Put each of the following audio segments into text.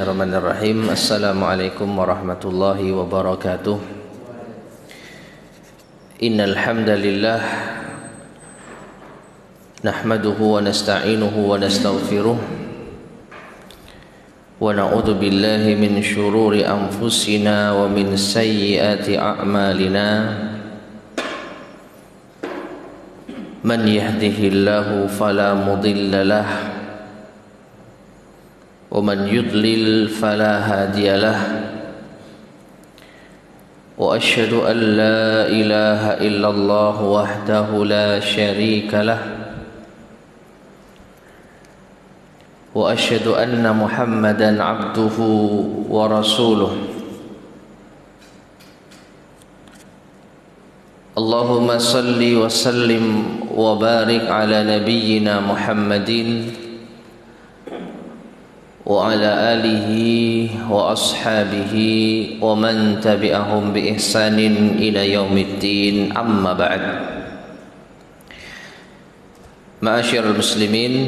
Bismillahirrahmanirrahim. Assalamualaikum warahmatullahi wabarakatuh. Innal hamdalillah nahmaduhu wa nasta'inuhu wa nastaghfiruh wa na'udzu billahi min shururi anfusina wa min sayyiati a'malina. Man yahdihillahu fala mudilla lahu ومن يضلل فلا هادي له وأشهد أن لا إله إلا الله وحده لا شريك له وأشهد أن محمدا عبده ورسوله اللهم صل وسلم وبارك على نبينا محمد وعلى آله وأصحابه ومن تبعهم بإحسان إلى يوم الدين أما بعد. Ma'asyiral muslimin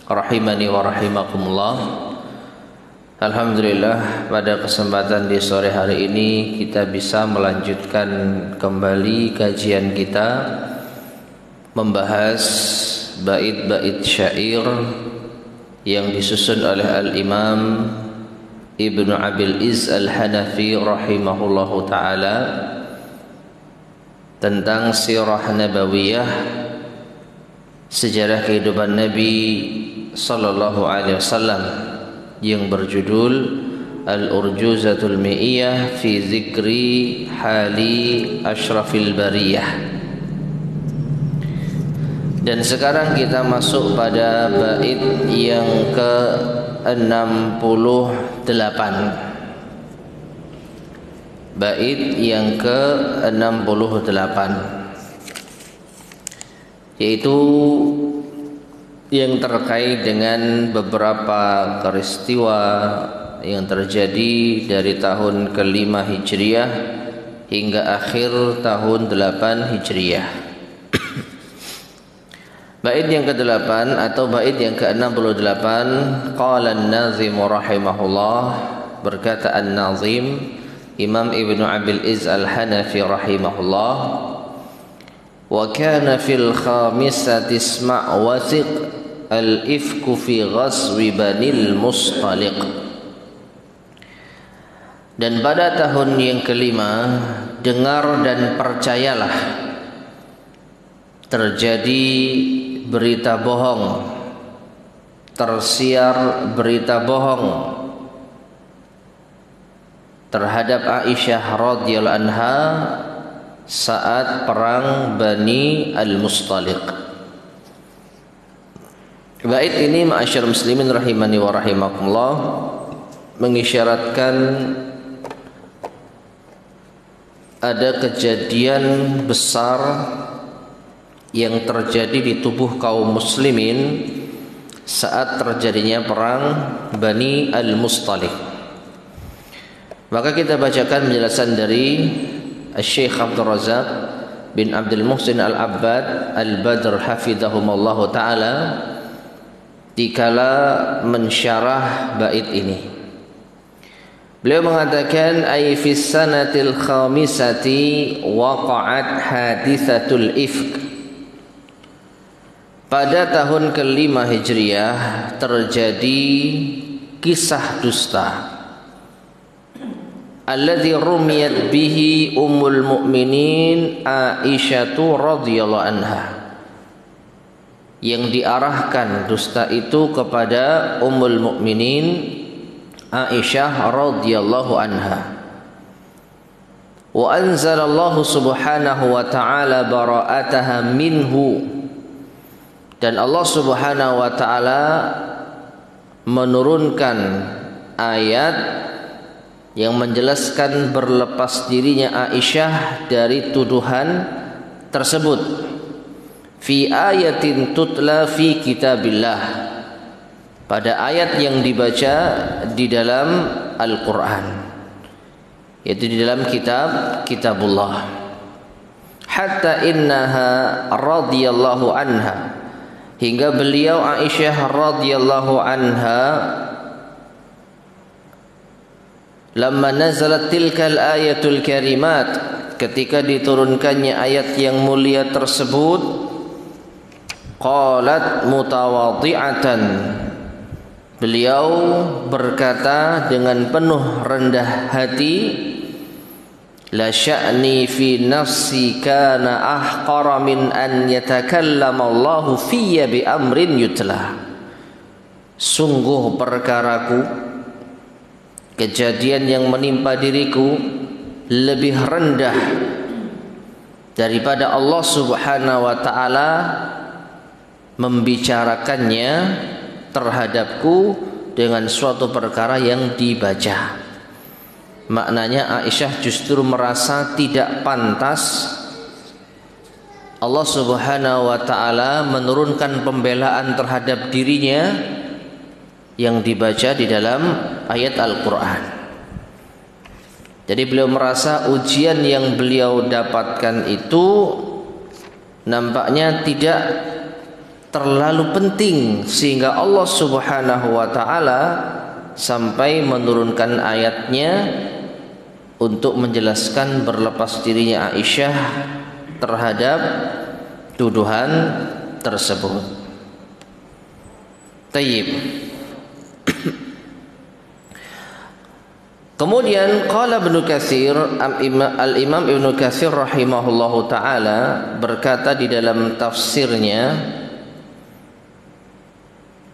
rahimani wa rahimakumullah. Alhamdulillah, pada kesempatan di sore hari ini kita bisa melanjutkan kembali kajian kita membahas bait-bait syair yang disusun oleh Al-Imam Ibnu Abil Izz Al-Hanafi rahimahullahu ta'ala tentang sirah nabawiyah, sejarah kehidupan Nabi sallallahu alaihi wasallam, yang berjudul Al-Urjuzatul Mi'iyah fi Zikri Hali Ashrafil Bariyah. Dan sekarang kita masuk pada bait yang ke-68. Bait yang ke-68, yaitu yang terkait dengan beberapa peristiwa yang terjadi dari tahun ke-5 Hijriah hingga akhir tahun 8 Hijriah. Bait yang ke-8 atau bait yang ke-68, qala an-nazim rahimahullah, berkata an-nazim Imam Ibnu Abil Izz Al-Hanafi rahimahullah, wa kana fil khamisati isma' wathiq al-ifku fi ghazwi Banil Mustaliq. Dan pada tahun yang kelima, dengar dan percayalah, terjadi berita bohong, tersiar berita bohong terhadap Aisyah radhiyallahu anha saat perang Bani Al-Mustaliq. Bait ini, ma'asyar muslimin rahimani wa rahimakumullah, mengisyaratkan ada kejadian besar yang terjadi di tubuh kaum muslimin saat terjadinya perang Bani Al-Mustaliq. Maka kita bacakan penjelasan dari Syekh Abdul Razak bin Abdul Muhsin Al-Abbad Al-Badr hafidhahumallahu ta'ala dikala mensyarah bait ini. Beliau mengatakan, ay fis sanatil khamisati waqa'at hadithatul ifk. Pada tahun ke-5 Hijriah terjadi kisah dusta, alladzi rumiyat bihi ummul mu'minin Aisyah radhiyallahu anha, yang diarahkan dusta itu kepada ummul mu'minin Aisyah radhiyallahu anha. Wa anzalallahu subhanahu wa ta'ala bara'ataha minhu, dan Allah subhanahu wa ta'ala menurunkan ayat yang menjelaskan berlepas dirinya Aisyah dari tuduhan tersebut. Fi ayatin tutla fi kitabillah, pada ayat yang dibaca di dalam Al-Quran, yaitu di dalam kitabullah. Hatta innaha radhiyallahu anha, hingga beliau Aisyah radhiyallahu anha lamma nazalat tilkal ayatul karimat, ketika diturunkannya ayat yang mulia tersebut, qalat mutawadhi'atan, beliau berkata dengan penuh rendah hati, la sya'ni fi nafsi kana ahqara min an yatakallama Allahu fiyya bi amrin yutla. Sungguh perkaraku, kejadian yang menimpa diriku lebih rendah daripada Allah Subhanahu wa taala membicarakannya terhadapku dengan suatu perkara yang dibaca. Maknanya Aisyah justru merasa tidak pantas Allah Subhanahu wa taala menurunkan pembelaan terhadap dirinya yang dibaca di dalam ayat Al-Quran. Jadi beliau merasa ujian yang beliau dapatkan itu nampaknya tidak terlalu penting sehingga Allah Subhanahu wa taala sampai menurunkan ayatnya untuk menjelaskan berlepas dirinya Aisyah terhadap tuduhan tersebut. Tayyib. Kemudian qala Ibnu Katsir, Al-Imam Ibnu Katsir rahimahullahu taala berkata di dalam tafsirnya,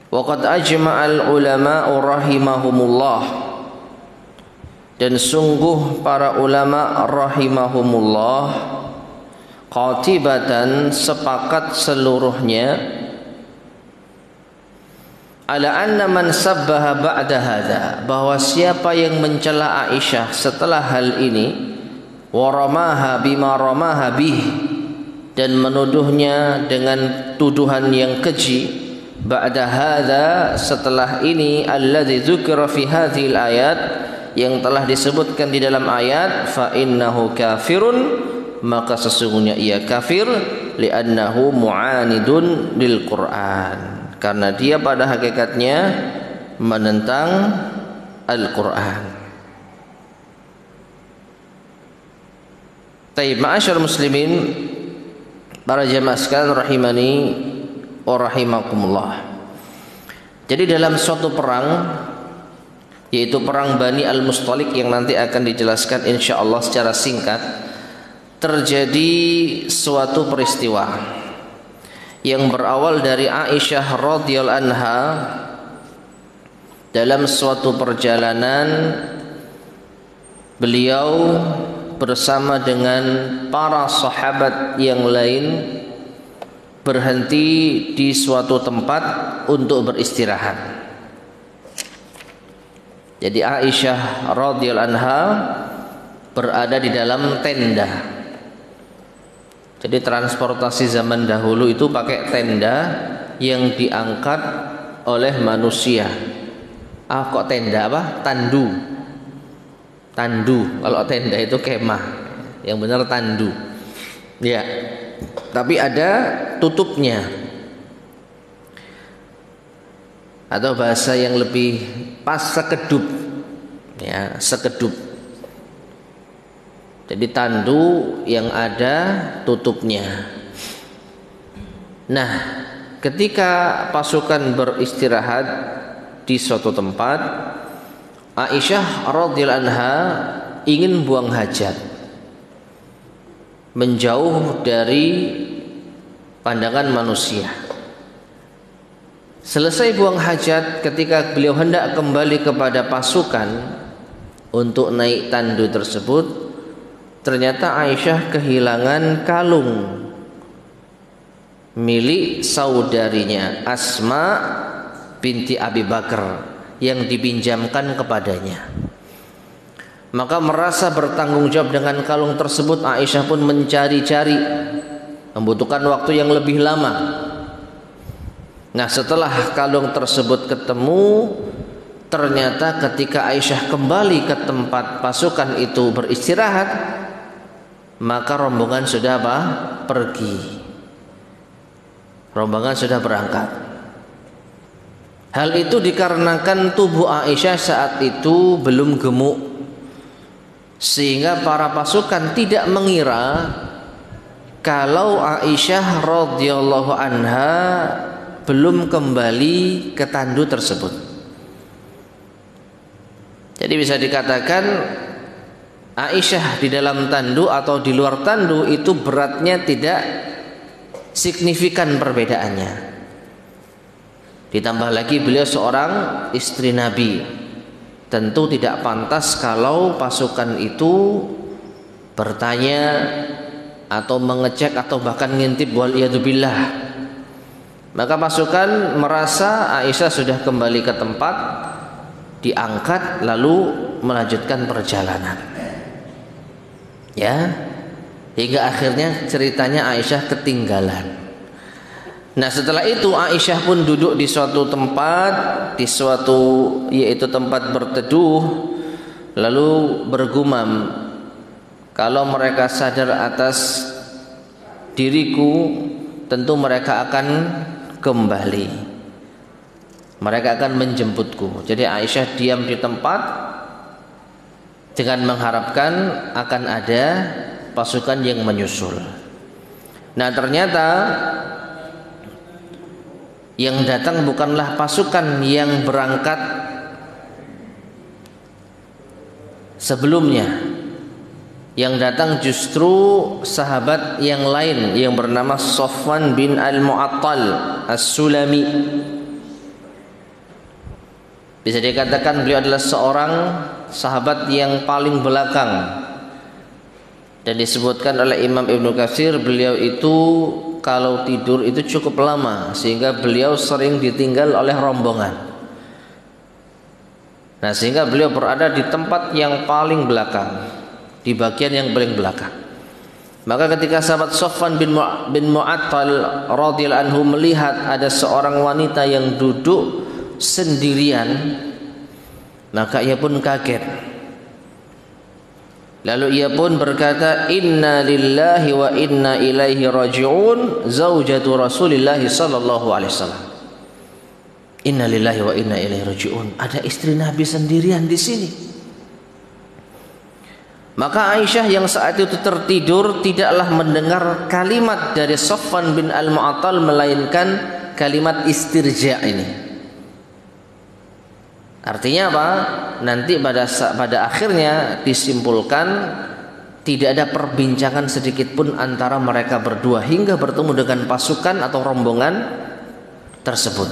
wa qad ajma'al ulama'u rahimahumullah, dan sungguh para ulama rahimahumullah qatibatan sepakat seluruhnya ala anna man sabbaha ba'da hadza, bahwa siapa yang mencela Aisyah setelah hal ini, wa ramaha bima ramaha bih, dan menuduhnya dengan tuduhan yang keji, ba'da hadza, setelah ini, alladzi dzukira fi hadhil ayat, yang telah disebutkan di dalam ayat, fa innahu kafirun, maka sesungguhnya ia kafir, li'annahu mu'anidun lil Qur'an, karena dia pada hakikatnya menentang Al-Quran. Taib, ma'asyar muslimin, para jamaah sekalian rahimani wa rahimakumullah. Jadi dalam suatu perang, yaitu perang Bani Al-Mustalik yang nanti akan dijelaskan insyaallah secara singkat, terjadi suatu peristiwa yang berawal dari Aisyah radhiyallahu anha dalam suatu perjalanan beliau bersama dengan para sahabat yang lain berhenti di suatu tempat untuk beristirahat. Jadi Aisyah radhiyallahu anha berada di dalam tenda. Jadi transportasi zaman dahulu itu pakai tenda yang diangkat oleh manusia. Ah, kok tenda apa? Tandu. Tandu. Kalau tenda itu kemah. Yang benar tandu. Ya. Tapi ada tutupnya. Atau bahasa yang lebih pas, sekedup. Ya, sekedup. Jadi tandu yang ada tutupnya. Nah, ketika pasukan beristirahat di suatu tempat, Aisyah radhiyallahu anha ingin buang hajat, menjauh dari pandangan manusia. Selesai buang hajat, ketika beliau hendak kembali kepada pasukan untuk naik tandu tersebut, ternyata Aisyah kehilangan kalung milik saudarinya Asma binti Abi Bakar yang dipinjamkan kepadanya. Maka merasa bertanggung jawab dengan kalung tersebut, Aisyah pun mencari-cari, membutuhkan waktu yang lebih lama. Nah, setelah kalung tersebut ketemu, ternyata ketika Aisyah kembali ke tempat pasukan itu beristirahat, maka rombongan sudah apa? Pergi. Rombongan sudah berangkat. Hal itu dikarenakan tubuh Aisyah saat itu belum gemuk. sehingga para pasukan tidak mengira kalau Aisyah radhiyallahu anha belum kembali ke tandu tersebut. Jadi bisa dikatakan Aisyah di dalam tandu atau di luar tandu itu beratnya tidak signifikan perbedaannya. Ditambah lagi beliau seorang istri Nabi, tentu tidak pantas kalau pasukan itu bertanya atau mengecek atau bahkan ngintip waliyadzubillah. Maka pasukan merasa Aisyah sudah kembali ke tempat, diangkat lalu melanjutkan perjalanan. Ya, hingga akhirnya ceritanya Aisyah ketinggalan. Nah, setelah itu Aisyah pun duduk di suatu tempat, yaitu tempat berteduh, lalu bergumam, kalau mereka sadar atas diriku, tentu mereka akan kembali. Mereka akan menjemputku. Jadi Aisyah diam di tempat dengan mengharapkan akan ada pasukan yang menyusul. Nah, ternyata yang datang bukanlah pasukan yang berangkat sebelumnya. Yang datang justru sahabat yang lain yang bernama Safwan bin Al-Mu'attal As-Sulami. Bisa dikatakan beliau adalah seorang sahabat yang paling belakang, dan disebutkan oleh Imam Ibnu Katsir beliau itu kalau tidur itu cukup lama sehingga beliau sering ditinggal oleh rombongan. Nah, sehingga beliau berada di tempat yang paling belakang, di bagian yang paling belakang. Maka ketika sahabat Safwan bin Mu'attal radhiyallahu anhu melihat ada seorang wanita yang duduk sendirian, maka ia pun kaget. Lalu ia pun berkata, "Inna lillahi wa inna ilaihi raji'un, zaujatu Rasulillah sallallahu alaihi wasallam." Inna lillahi wa inna ilaihi raji'un. Ada istri Nabi sendirian di sini. Maka Aisyah yang saat itu tertidur tidaklah mendengar kalimat dari Safwan bin Al-Mu'attal melainkan kalimat istirja ini. Artinya apa? Nanti pada akhirnya disimpulkan tidak ada perbincangan sedikit pun antara mereka berdua hingga bertemu dengan pasukan atau rombongan tersebut.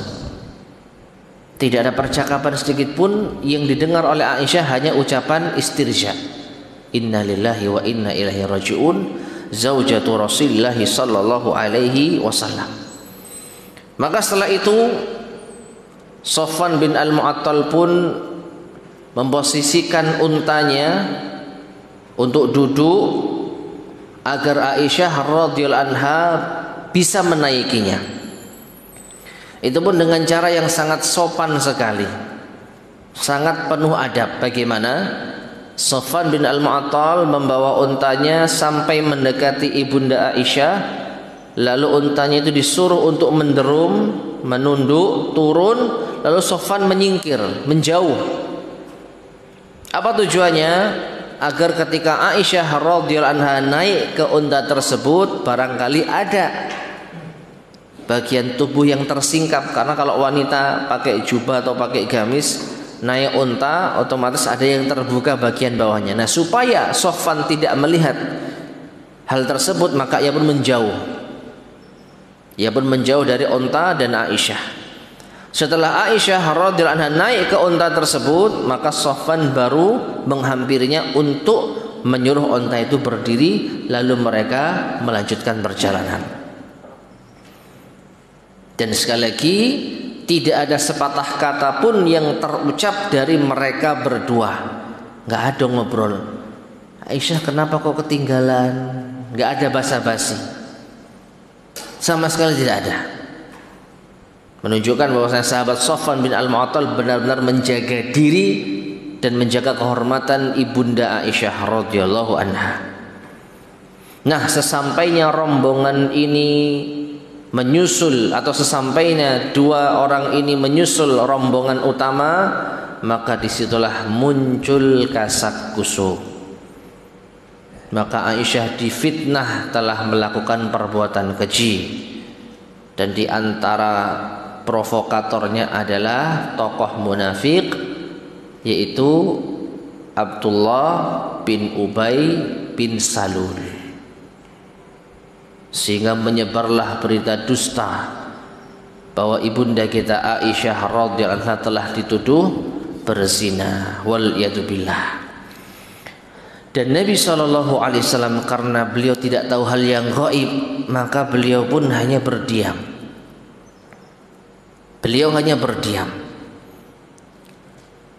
Tidak ada percakapan sedikit pun yang didengar oleh Aisyah, hanya ucapan istirja. Inna lillahi wa inna ilaihi raji'un, zaujatu Rasulillah sallallahu alaihi wasallam. Maka setelah itu Safwan bin Al-Mu'attal pun memposisikan untanya untuk duduk agar Aisyah radhiyallahu anha bisa menaikinya. Itu pun dengan cara yang sangat sopan sekali, sangat penuh adab. Bagaimana? Safwan bin Al-Mu'attal membawa untanya sampai mendekati ibunda Aisyah, lalu untanya itu disuruh untuk menderum, menunduk, turun, lalu Safwan menyingkir, menjauh. Apa tujuannya? Agar ketika Aisyah radhiyallahu anha naik ke unta tersebut, barangkali ada bagian tubuh yang tersingkap, karena kalau wanita pakai jubah atau pakai gamis naik unta otomatis ada yang terbuka bagian bawahnya. Nah, supaya Safwan tidak melihat hal tersebut, maka ia pun menjauh. Ia pun menjauh dari unta dan Aisyah. Setelah Aisyah radhiyallahu anha naik ke unta tersebut, maka Safwan baru menghampirinya untuk menyuruh unta itu berdiri, lalu mereka melanjutkan perjalanan. Dan sekali lagi, tidak ada sepatah kata pun yang terucap dari mereka berdua. Nggak ada ngobrol. Aisyah, kenapa kok ketinggalan? Nggak ada basa-basi. Sama sekali tidak ada. Menunjukkan bahwa sahabat Safwan bin Al-Mu'attal benar-benar menjaga diri dan menjaga kehormatan ibunda Aisyah radhiyallahu anha. Nah, sesampainya rombongan ini menyusul, atau sesampainya dua orang ini menyusul rombongan utama, maka disitulah muncul kasak kusuk. maka Aisyah difitnah telah melakukan perbuatan keji, dan di antara provokatornya adalah tokoh munafik, yaitu Abdullah bin Ubay bin Salul, sehingga menyebarlah berita dusta bahwa ibunda kita Aisyah radhiyallahu anha telah dituduh berzina, wal yadubillah. Dan Nabi SAW karena beliau tidak tahu hal yang gaib, maka beliau pun hanya berdiam. Beliau hanya berdiam.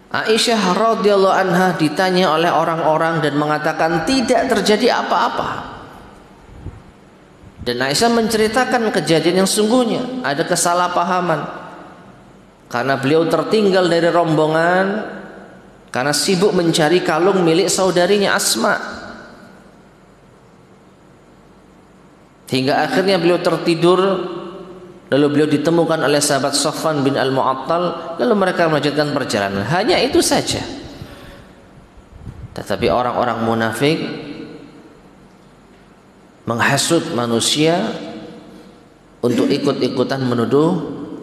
Aisyah radhiyallahu anha ditanya oleh orang-orang dan mengatakan tidak terjadi apa-apa. Dan Aisyah menceritakan kejadian yang sungguhnya, ada kesalahpahaman karena beliau tertinggal dari rombongan karena sibuk mencari kalung milik saudarinya Asma, hingga akhirnya beliau tertidur. Lalu beliau ditemukan oleh sahabat Safwan bin Al-Mu'attal, lalu mereka melanjutkan perjalanan. Hanya itu saja. Tetapi orang-orang munafik menghasut manusia untuk ikut-ikutan menuduh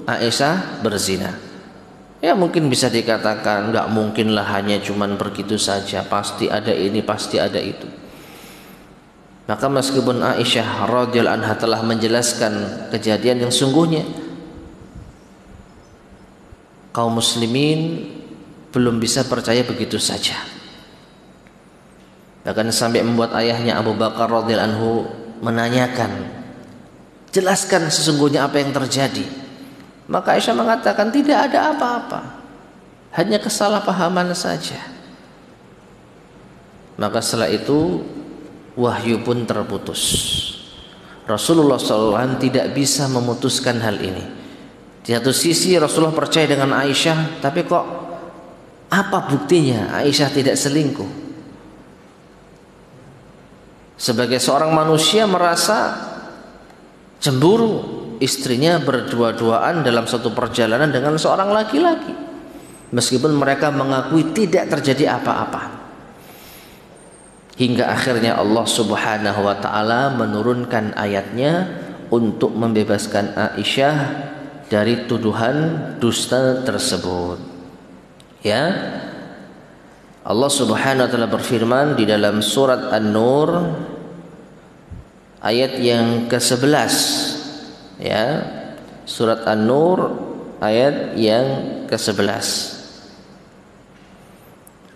Aisyah berzina. Ya mungkin bisa dikatakan enggak mungkinlah hanya cuman begitu saja, pasti ada ini, pasti ada itu. Maka meskipun Aisyah radhiyallahu anha telah menjelaskan kejadian yang sungguhnya, kaum muslimin belum bisa percaya begitu saja. Bahkan sampai membuat ayahnya Abu Bakar radhiyallahu anhu menanyakan, jelaskan sesungguhnya apa yang terjadi. Maka Aisyah mengatakan tidak ada apa-apa, hanya kesalahpahaman saja. Maka setelah itu wahyu pun terputus. Rasulullah SAW tidak bisa memutuskan hal ini. Di satu sisi Rasulullah percaya dengan Aisyah, tapi kok apa buktinya Aisyah tidak selingkuh? Sebagai seorang manusia merasa cemburu istrinya berdua-duaan dalam satu perjalanan dengan seorang laki-laki, meskipun mereka mengakui tidak terjadi apa-apa. Hingga akhirnya Allah Subhanahu wa taala menurunkan ayatnya untuk membebaskan Aisyah dari tuduhan dusta tersebut. Ya. Allah Subhanahu wa taala berfirman di dalam surat An-Nur ayat yang ke-11. Ya. Surat An-Nur ayat yang ke-11.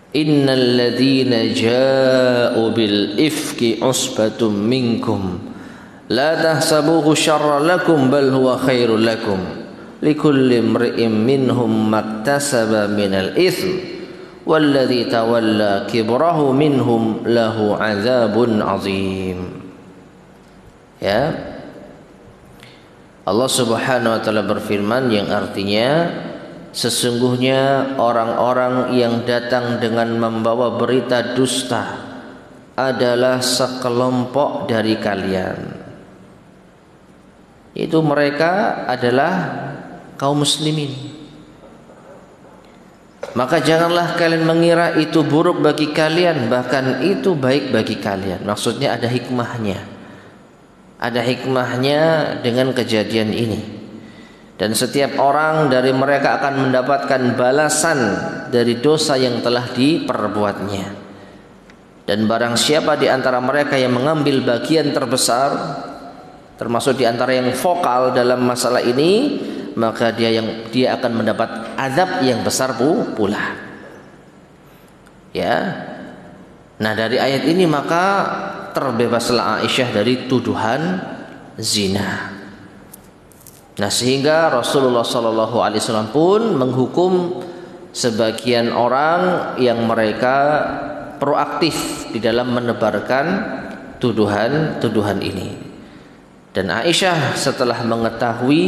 Innal ladzina ja'u bil ifki usbatum minkum la tahsabuhu syarran lakum bal huwa khairul lakum likulli imri'in minhum maktasaba minal itsm walladzi tawalla kibrahu minhum lahu adzabun azim. Ya, Allah Subhanahu wa taala berfirman yang artinya, sesungguhnya orang-orang yang datang dengan membawa berita dusta adalah sekelompok dari kalian. Itu mereka adalah kaum muslimin. Maka janganlah kalian mengira itu buruk bagi kalian, bahkan itu baik bagi kalian. Maksudnya ada hikmahnya. Ada hikmahnya dengan kejadian ini. Dan setiap orang dari mereka akan mendapatkan balasan dari dosa yang telah diperbuatnya. Dan barang siapa di antara mereka yang mengambil bagian terbesar, termasuk di antara yang vokal dalam masalah ini, maka dia akan mendapat azab yang besar pula. Ya. Nah, dari ayat ini maka terbebaslah Aisyah dari tuduhan zina. Nah, sehingga Rasulullah SAW pun menghukum sebagian orang yang mereka proaktif di dalam menebarkan tuduhan-tuduhan ini. Dan Aisyah setelah mengetahui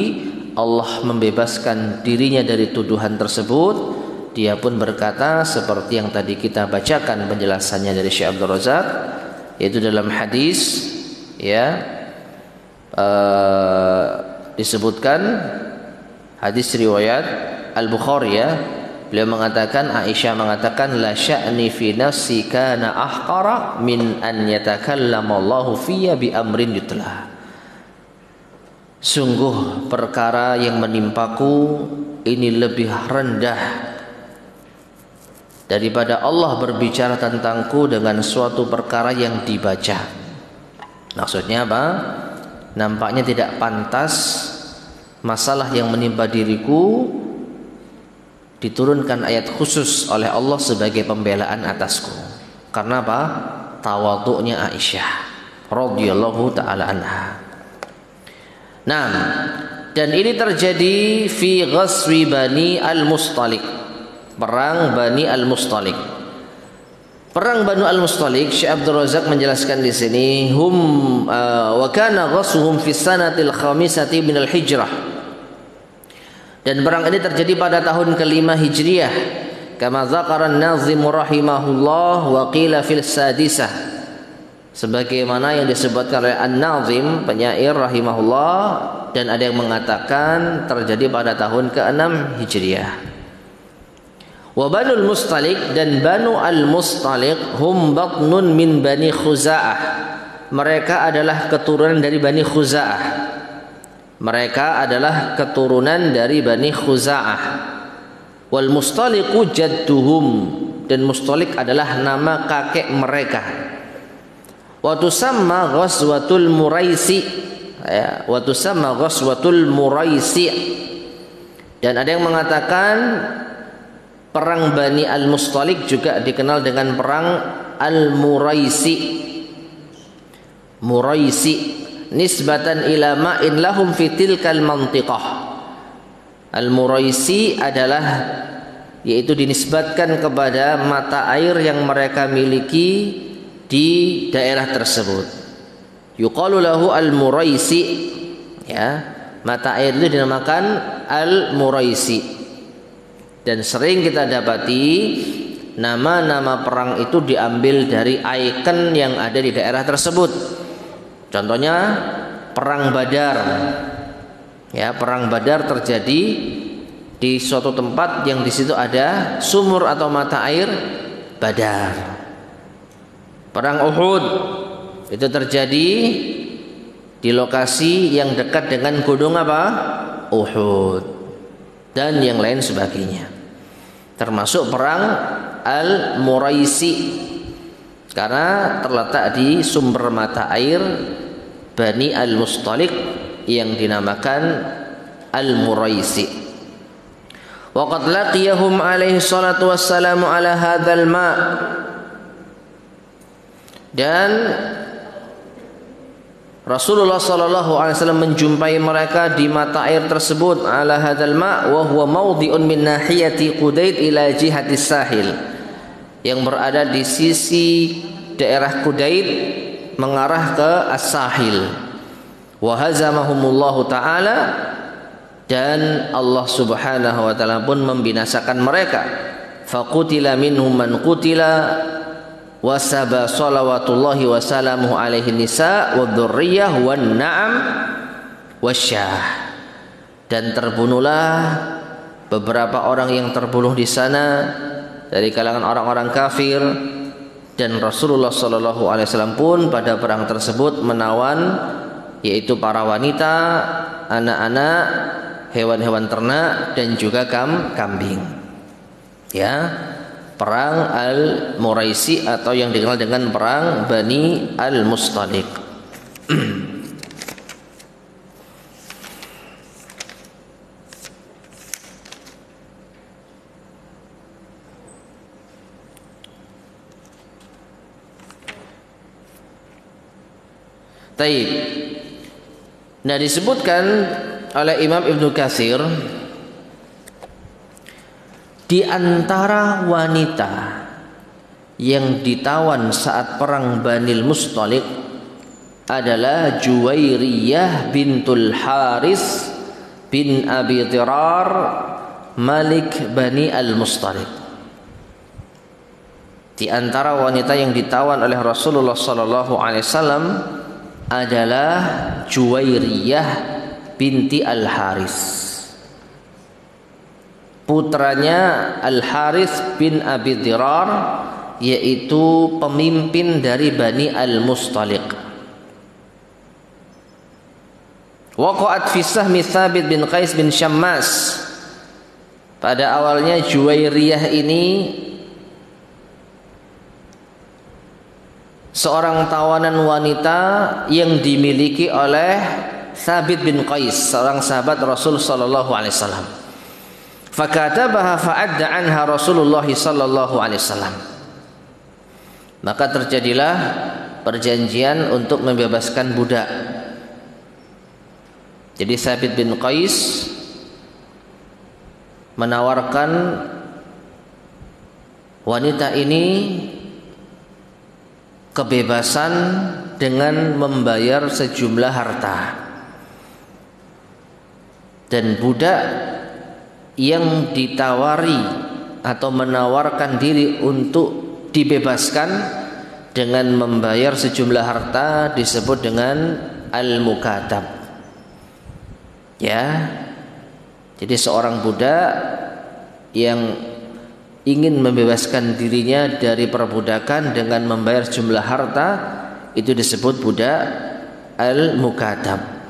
Allah membebaskan dirinya dari tuduhan tersebut, dia pun berkata seperti yang tadi kita bacakan penjelasannya dari Syekh Abdul Razak, yaitu dalam hadis ya disebutkan hadis riwayat Al-Bukhari ya, Beliau mengatakan, Aisyah mengatakan, la sya'ni fi nafsi kana ahqara min an yatakallama Allahu fiyya bi amrin yutla. Sungguh perkara yang menimpaku ini lebih rendah daripada Allah berbicara tentangku dengan suatu perkara yang dibaca. Maksudnya apa? Nampaknya tidak pantas masalah yang menimpa diriku diturunkan ayat khusus oleh Allah sebagai pembelaan atasku. Karena apa? Tawadhu'nya Aisyah radhiyallahu taala anha. Nah, dan ini terjadi fi ghazwi Bani Al-Mustaliq, perang Bani Al-Mustaliq. Perang Bani Al-Mustaliq, Syekh Abdul Razak menjelaskan di sini, wa kana ghazwuhum fi sanatil khamisati min al-hijrah. Dan perang ini terjadi pada tahun ke-5 Hijriah. Kama dzakara an-Nazim rahimahullah wa qila fil sadisah. Sebagaimana yang disebutkan oleh An-Nazim penyair rahimahullah, dan ada yang mengatakan terjadi pada tahun ke-6 Hijriah. Wa Banul Mustaliq, dan Banu Al-Mustaliq hum batnun min Bani Khuza'ah. Mereka adalah keturunan dari Bani Khuza'ah. Mereka adalah keturunan dari Bani Khuza'ah. Wal Mustaliqu jadduhum, dan Mustaliq adalah nama kakek mereka. Wa tusamma ghazwatul Muraisi, ya, wa tusamma ghazwatul Muraisi. Dan ada yang mengatakan perang Bani Al-Mustaliq juga dikenal dengan perang Al-Muraisi. Muraisi nisbatan ila ma'in lahum fi tilkal mantiqah. Al-Muraisi adalah, yaitu dinisbatkan kepada mata air yang mereka miliki di daerah tersebut. Yuqalu lahu Al-Muraisi, ya, mata air itu dinamakan Al-Muraisi. Dan sering kita dapati nama-nama perang itu diambil dari ikon yang ada di daerah tersebut. Contohnya perang Badar. Ya, perang Badar terjadi di suatu tempat yang di situ ada sumur atau mata air Badar. Perang Uhud itu terjadi di lokasi yang dekat dengan gunung apa? Uhud, dan yang lain sebagainya. Termasuk perang Al-Muraisi karena terletak di sumber mata air Bani Al-Mustaliq yang dinamakan Al-Muraisi. Wa qad laqiyahum alaihi salatu wassalamu ala hadzal ma'. Dan Rasulullah sallallahu alaihi wasallam menjumpai mereka di mata air tersebut, ala hadzal ma' wa huwa mawdi'un min nahiyati Qudaid ila jihati sahil, yang berada di sisi daerah Qudaid mengarah ke as-sahil. Wa hazamahumullahu taala, dan Allah Subhanahu wa taala pun membinasakan mereka. Faqutila minhum man qutila wasaba salawatullahi wasalamuhu alaihi nisa wa dzurriyyah wan na'am wasyah. Dan terbunuhlah beberapa orang yang terbunuh di sana dari kalangan orang-orang kafir, dan Rasulullah sallallahu alaihi wasallam pun pada perang tersebut menawan, yaitu para wanita, anak-anak, hewan-hewan ternak, dan juga kambing. Ya, perang Al-Muraisi atau yang dikenal dengan perang Bani Al-Mustaliq. Taib. Nah, disebutkan oleh Imam Ibnu Katsir, di antara wanita yang ditawan saat perang Banil Mustaliq adalah Juwairiyah bintul Haris bin Abi Dhirar Malik Bani Al-Mustaliq. Di antara wanita yang ditawan oleh Rasulullah sallallahu alaihi wasallam adalah Juwairiyah binti Al-Haris, putranya Al-Harits bin Abi Dirar, yaitu pemimpin dari Bani Al-Mustaliq. Waqa'at fi sahmi Thabit bin Qais bin Syammas. Pada awalnya Juwairiyah ini seorang tawanan wanita yang dimiliki oleh Thabit bin Qais, seorang sahabat Rasul sallallahu alaihi wasallam. Fakatabaha fa'adda anha Rasulullah sallallahu alaihi wasallam. Maka terjadilah perjanjian untuk membebaskan budak. Jadi Thabit bin Qais menawarkan wanita ini kebebasan dengan membayar sejumlah harta, dan budak yang ditawari atau menawarkan diri untuk dibebaskan dengan membayar sejumlah harta disebut dengan al-mukatab. Ya, jadi seorang budak yang ingin membebaskan dirinya dari perbudakan dengan membayar sejumlah harta itu disebut budak al-mukatab.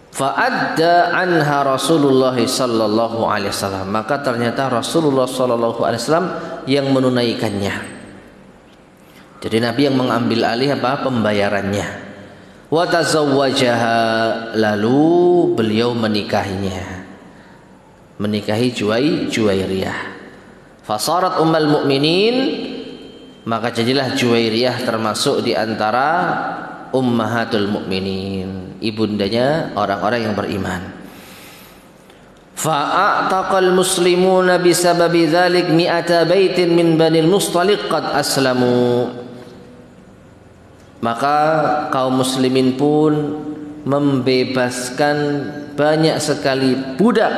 Fa'adda anha Rasulullah sallallahu alaihi wasallam. Maka ternyata Rasulullah sallallahu alaihi wasallam yang menunaikannya. Jadi Nabi yang mengambil alih pembayarannya. Wa tazawwajaha, lalu beliau menikahinya. Menikahi Juwairiyah. Fasarat ummul mukminin, maka jadilah Juwairiyah termasuk di antara ummahatul mukminin, ibundanya orang-orang yang beriman. Fa'ataqal muslimuna bisababi dzalik mi'ata baitin min Banil Mustaliq qad aslamu. Maka kaum muslimin pun membebaskan banyak sekali budak,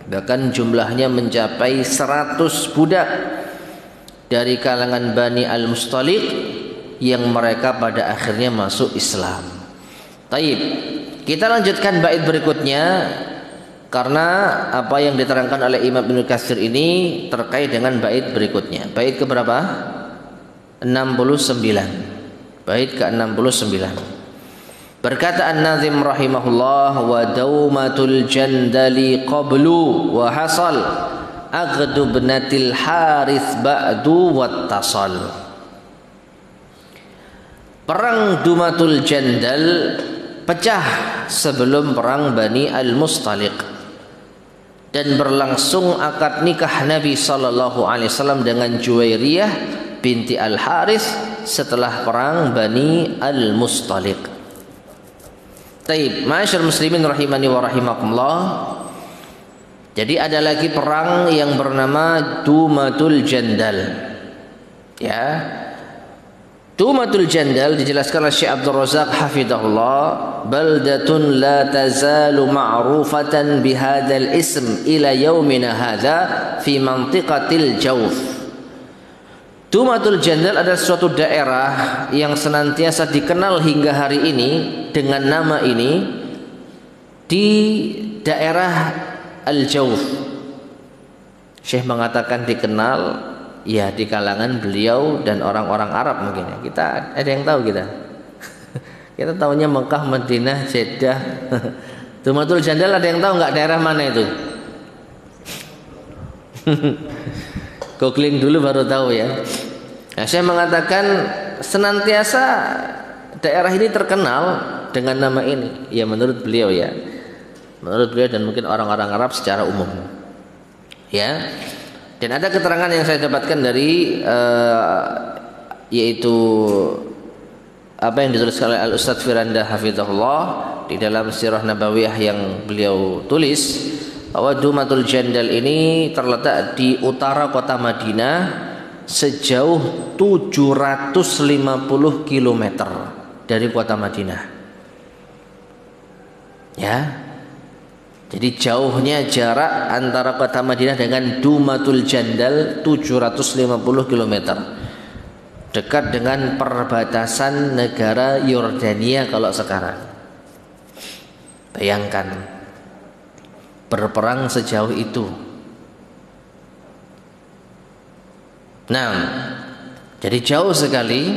bahkan jumlahnya mencapai 100 budak dari kalangan Bani Al-Mustaliq yang mereka pada akhirnya masuk Islam. Taib, kita lanjutkan bait berikutnya karena apa yang diterangkan oleh Imam Ibnu Katsir ini terkait dengan bait berikutnya. Bait ke berapa? 69. Bait ke-69. Berkata An-Nazim rahimahullah, wa daumatul jandali qablu wa hasal aghdu ibnatil Harits ba'du wattasal. Perang Dumatul Jandal pecah sebelum perang Bani Al-Mustaliq dan berlangsung akad nikah Nabi sallallahu alaihi wasallam dengan Juwairiyah binti Al-Harits setelah perang Bani Al-Mustaliq. Taib, ma'asyiral muslimin rahimani wa rahimakumullah. Jadi ada lagi perang yang bernama Dumatul Jandal. Ya. Dumatul Jandal dijelaskan oleh Syekh Abdul Razak hafizahullah, baldatun la tazalu ma'rufatan bihadzal ism ila yaumina hadza fi mantiqatil Jawf. Dumatul Jandal adalah suatu daerah yang senantiasa dikenal hingga hari ini dengan nama ini di daerah Al-Jawf. Syekh mengatakan dikenal, ya di kalangan beliau dan orang-orang Arab mungkin ya. Kita ada yang tahu kita. Kita tahunya Mekah, Madinah, Jeddah. Dumatul Jandal ada yang tahu nggak daerah mana itu? Googling dulu baru tahu ya. Nah, saya mengatakan senantiasa daerah ini terkenal dengan nama ini. Ya menurut beliau ya. Menurut beliau dan mungkin orang-orang Arab secara umum. Ya. Dan ada keterangan yang saya dapatkan dari yaitu apa yang dituliskan oleh Al-Ustadz Firanda hafizahullah di dalam Sirah Nabawiyah yang beliau tulis, bahwa Dumatul Jandal ini terletak di utara kota Madinah sejauh 750 km dari kota Madinah. Ya. Jadi jauhnya jarak antara kota Madinah dengan Dumatul Jandal 750 km. Dekat dengan perbatasan negara Yordania kalau sekarang. Bayangkan berperang sejauh itu Nah, jadi jauh sekali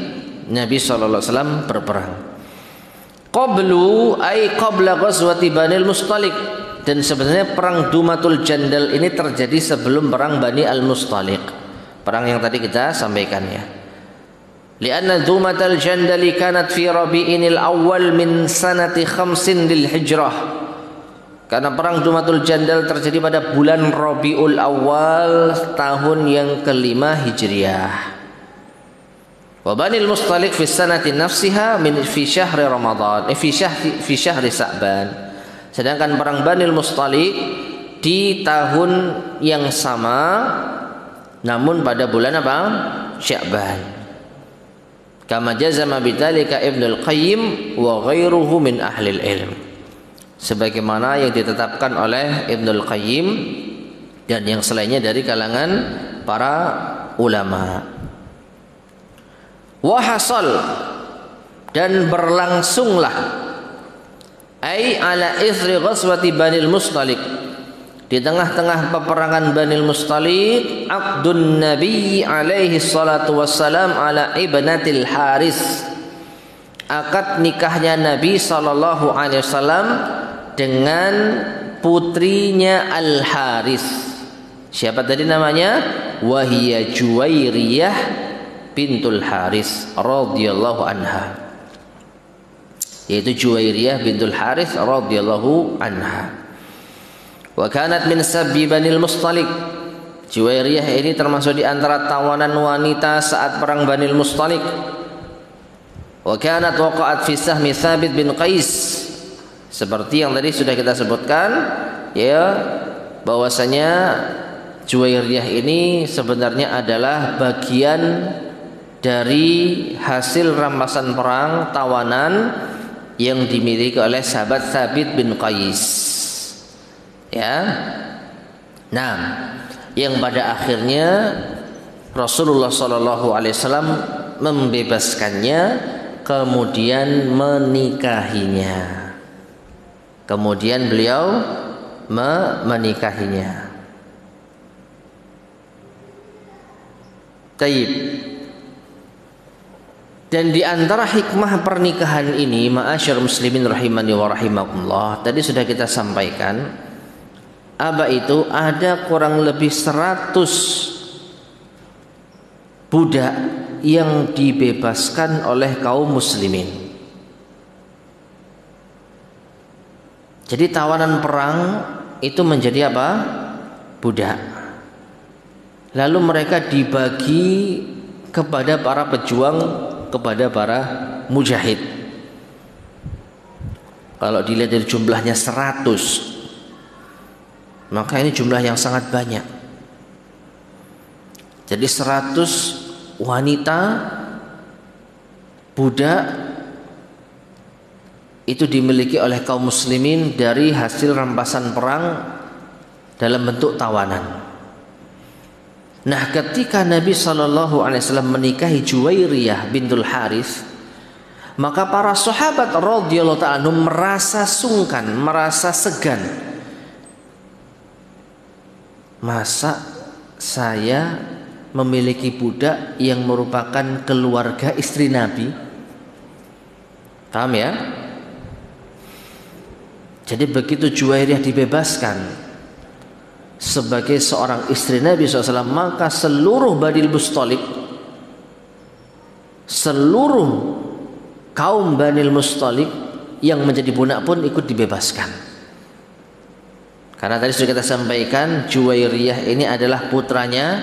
Nabi SAW berperang. Qablu ay qabla ghazwati Banil Mustaliq, dan sebenarnya perang Dumatul Jandal ini terjadi sebelum perang Bani Al-Mustaliq, perang yang tadi kita sampaikan ya. Lianna Dumatul Jandal kanat fi Rabi'inil awal min sanati 5 lil Hijrah, karena perang Dumatul Jandal terjadi pada bulan Rabiul Awal tahun yang kelima Hijriah. Wa Banil Mustaliq fi sanati nafsiha min fi syahri Ramadan, fi syahri Sa'ban. Sedangkan perang Banil Mustaliq di tahun yang sama namun pada bulan apa? Sya'ban. Kama jazama bidzalika Ibnul Qayyim wa ghairuhu min ahli ilm, sebagaimana yang ditetapkan oleh Ibnul Qayyim dan yang selainnya dari kalangan para ulama. Wa hasal, dan berlangsunglah, ai ala ithri ghazwati Banil Mustaliq, di tengah-tengah peperangan Banil Mustaliq, aqdun Nabi alaihi salatu wassalam ala ibnatil Haris, akad nikahnya Nabi sallallahu alaihi wasallam dengan putrinya Al Haris. Siapa tadi namanya? Wahia Juwairiyah bintul Haris radhiyallahu anha, yaitu Juwairiyah bintul Haris radhiyallahu anha. Wa kanat min sabbi Banil Mustaliq, Juwairiyah ini termasuk di antara tawanan wanita saat perang Banil Mustaliq. Wa kanat waqa'at fi sahmi Thabit bin Qais, seperti yang tadi sudah kita sebutkan ya, bahwasanya Juwairiyah ini sebenarnya adalah bagian dari hasil rampasan perang tawanan yang dimiliki oleh sahabat Thabit bin Qais. Ya, nah, yang pada akhirnya Rasulullah Shallallahu Alaihi Wasallam membebaskannya, kemudian menikahinya. Kemudian beliau menikahinya. Taib. Dan di antara hikmah pernikahan ini, ma'asyar muslimin rahimani wa rahimakumullah, tadi sudah kita sampaikan. Apa itu? Ada kurang lebih 100 budak yang dibebaskan oleh kaum muslimin. Jadi tawanan perang itu menjadi apa? Budak. Lalu mereka dibagi kepada para pejuang, kepada para mujahid. Kalau dilihat dari jumlahnya 100, maka ini jumlah yang sangat banyak. Jadi 100 wanita budak itu dimiliki oleh kaum muslimin dari hasil rampasan perang dalam bentuk tawanan. Nah, ketika Nabi SAW menikahi Juwairiyah bintul Haris, maka para sahabat radhiyallahu ta'ala merasa sungkan, merasa segan. Masa saya memiliki budak yang merupakan keluarga istri Nabi? Paham ya? Jadi begitu Juwairiyah dibebaskan sebagai seorang istri Nabi SAW, maka seluruh Banil Mustaliq, seluruh kaum Banil Mustaliq yang menjadi budak pun ikut dibebaskan. Karena tadi sudah kita sampaikan, Juwairiyah ini adalah putranya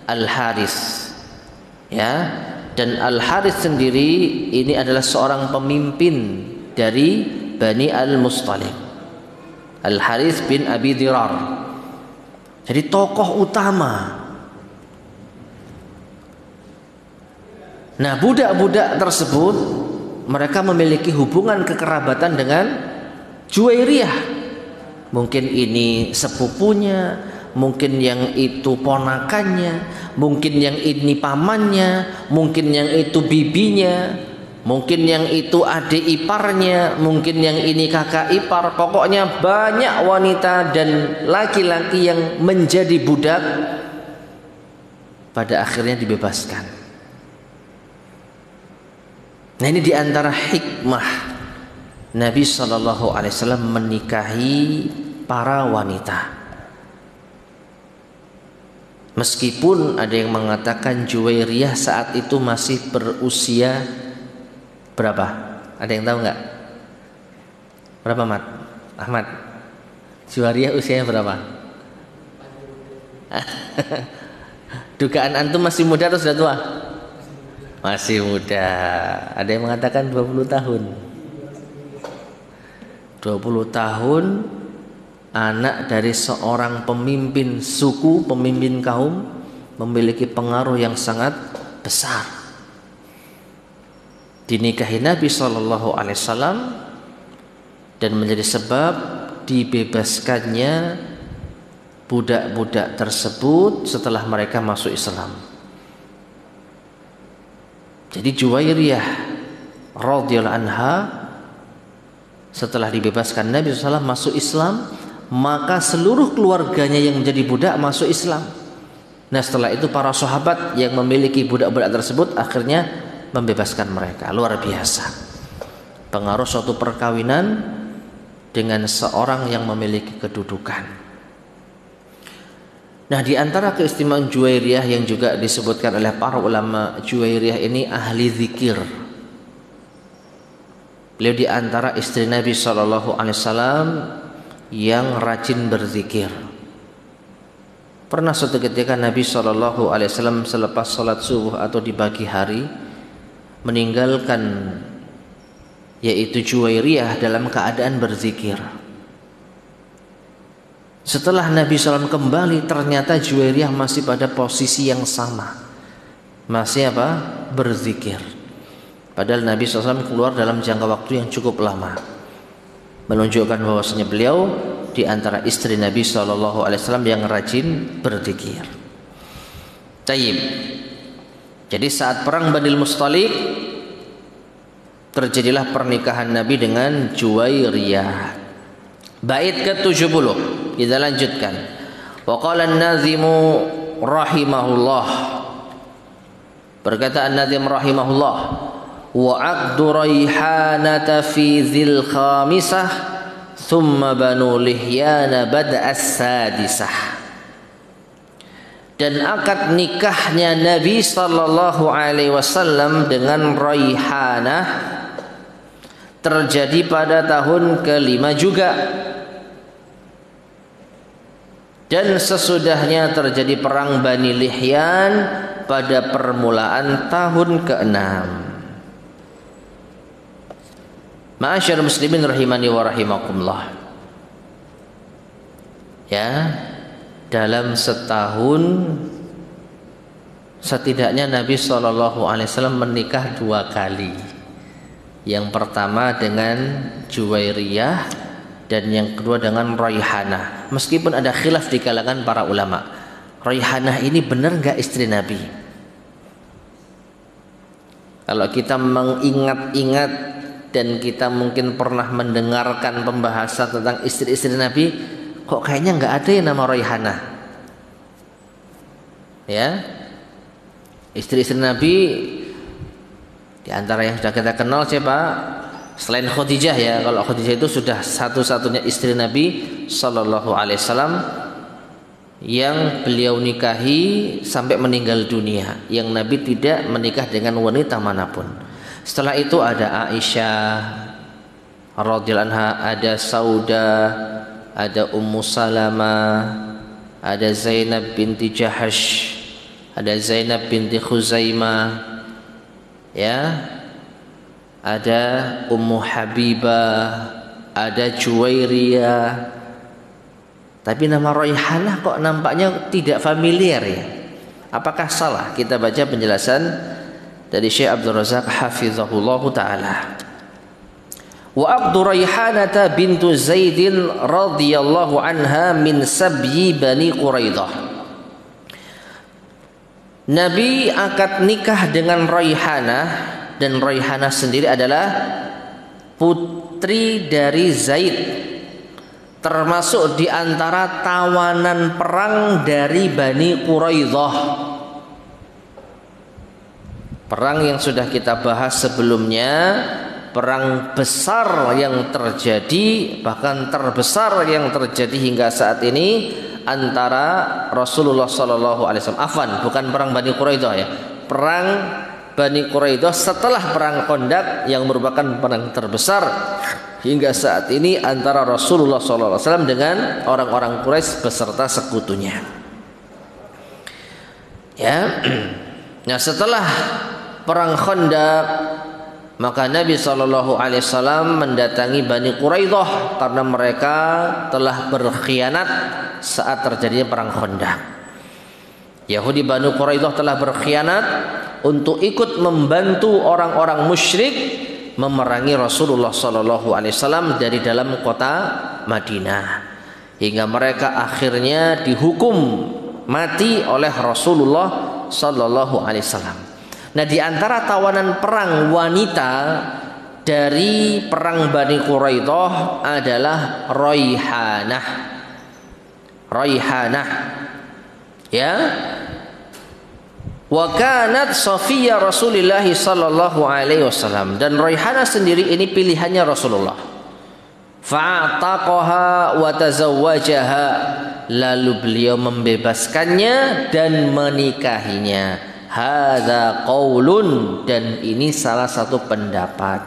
Al Haris, ya, dan Al Haris sendiri ini adalah seorang pemimpin dari Bani Al Mustaliq, Al Haris bin Abi Dirar. Jadi tokoh utama. Nah, budak-budak tersebut mereka memiliki hubungan kekerabatan dengan Juwairiyah. Mungkin ini sepupunya, mungkin yang itu ponakannya, mungkin yang ini pamannya, mungkin yang itu bibinya, mungkin yang itu adik iparnya, mungkin yang ini kakak ipar. Pokoknya banyak wanita dan laki-laki yang menjadi budak pada akhirnya dibebaskan. Nah, ini diantara hikmah Nabi SAW menikahi para wanita. Meskipun ada yang mengatakan Juwairiyah saat itu masih berusia berapa? Ada yang tahu nggak? Berapa, Mat? Ahmad? Juwairiyah usianya berapa? Dugaan antum masih muda atau sudah tua? Masih muda. Ada yang mengatakan 20 tahun. 20 tahun, anak dari seorang pemimpin suku, pemimpin kaum, memiliki pengaruh yang sangat besar. Dinikahi Nabi SAW dan menjadi sebab dibebaskannya budak-budak tersebut setelah mereka masuk Islam. Jadi Juwairiyah radhiyallahu anha setelah dibebaskan Nabi SAW masuk Islam, maka seluruh keluarganya yang menjadi budak masuk Islam. Nah, setelah itu para sahabat yang memiliki budak-budak tersebut akhirnya membebaskan mereka. Luar biasa pengaruh suatu perkawinan dengan seorang yang memiliki kedudukan. Nah, di antara keistimewaan Juwairiyah yang juga disebutkan oleh para ulama, Juwairiyah ini ahli zikir. Beliau di antara istri Nabi SAW yang rajin berzikir. Pernah suatu ketika Nabi SAW selepas sholat subuh atau di pagi hari meninggalkan yaitu Juwairiyah dalam keadaan berzikir. Setelah Nabi SAW kembali, ternyata Juwairiyah masih pada posisi yang sama, masih berzikir. Padahal Nabi SAW keluar dalam jangka waktu yang cukup lama, menunjukkan bahwasanya beliau di antara istri Nabi SAW yang rajin berzikir. Tayyib. Jadi saat perang Banil Mustalik terjadilah pernikahan Nabi dengan Juwairiyah. Bait ke-70 kita lanjutkan. Wa qala an-nazimu rahimahullah. Berkata an-nazim rahimahullah, wa aqdu raihanata fi dzil khamisah thumma banu lihyana bad'a as-sadisah. Dan akad nikahnya Nabi sallallahu alaihi wasallam dengan Raihanah terjadi pada tahun ke-5 juga. Dan sesudahnya terjadi perang Bani Lihyan pada permulaan tahun ke-6. Ma'asyar muslimin rahimani wa rahimakumullah. Ya, dalam setahun setidaknya Nabi SAW menikah 2 kali. Yang pertama dengan Juwairiyah dan yang kedua dengan Raihanah. Meskipun ada khilaf di kalangan para ulama, Raihanah ini benar nggak istri Nabi? Kalau kita mengingat-ingat dan kita mungkin pernah mendengarkan pembahasan tentang istri-istri Nabi, kok kayaknya nggak ada yang nama Raihanah. Ya, istri-istri Nabi di antara yang sudah kita kenal siapa? Selain Khadijah ya. Kalau Khadijah itu sudah satu-satunya istri Nabi Sallallahu Alaihi Wasallam yang beliau nikahi sampai meninggal dunia, yang Nabi tidak menikah dengan wanita manapun. Setelah itu ada Aisyah radhiyallahu anha, ada Sauda, ada Ummu Salamah, ada Zainab binti Jahash, ada Zainab binti Khuzaimah, ya, ada Ummu Habibah, ada Juwairiyah. Tapi nama Raihanah kok nampaknya tidak familiar ya. Apakah salah? Kita baca penjelasan dari Syekh Abdul Razak hafizahullahu taala. Wa aqdu Raihanata bintu Zaidin radhiyallahu anha min sabyi Bani Quraidah. Nabi akad nikah dengan Raihanah, dan Raihanah sendiri adalah putri dari Zaid, termasuk di antara tawanan perang dari Bani Quraidah. Perang yang sudah kita bahas sebelumnya, perang besar yang terjadi, bahkan terbesar yang terjadi hingga saat ini antara Rasulullah Sallallahu Alaihi Wasallam. Afwan, bukan perang Bani Quraidah ya. Perang Bani Quraidah setelah perang Khandaq yang merupakan perang terbesar hingga saat ini antara Rasulullah Sallallahu Alaihi Wasallam dengan orang-orang Quraisy beserta sekutunya. Ya. Nah, setelah perang Khandaq, maka Nabi Sallallahu Alaihi Wasallam mendatangi Bani Quraidah karena mereka telah berkhianat saat terjadinya perang Khandaq. Yahudi Bani Quraidah telah berkhianat untuk ikut membantu orang-orang musyrik memerangi Rasulullah Sallallahu Alaihi Wasallam dari dalam kota Madinah, hingga mereka akhirnya dihukum mati oleh Rasulullah Sallallahu Alaihi Wasallam. Nah, di antara tawanan perang wanita dari perang Bani Quraidah adalah Raihanah. Raihanah, ya. Wa kanat Safiyyah Rasulullah sallallahu alaihi wasallam, dan Raihanah sendiri ini pilihannya Rasulullah. Fa'ataqaha wa tazawwajaha, lalu beliau membebaskannya dan menikahinya. Hadza qaulun, dan ini salah satu pendapat.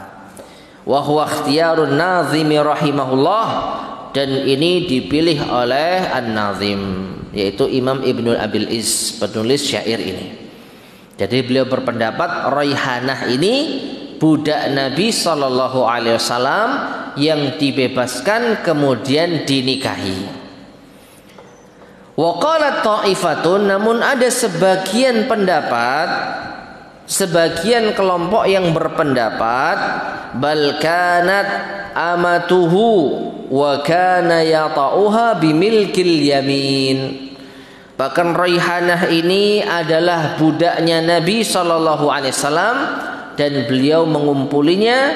Wa huwa ikhtiyarun nazimi rahimahullah, dan ini dipilih oleh An-Nazim, yaitu Imam Ibnu Abil Iz, penulis syair ini. Jadi beliau berpendapat Raihanah ini budak Nabi Sallallahu Alaihi Wasallam yang dibebaskan kemudian dinikahi. Wa qalat ta'ifatun, namun ada sebagian pendapat, sebagian kelompok yang berpendapat bal kanat amatuhu wa kana yata'uha bimilkil yamin. Bahkan Raihanah ini adalah budaknya Nabi Sallallahu Alaihi Wasallam dan beliau mengumpulinya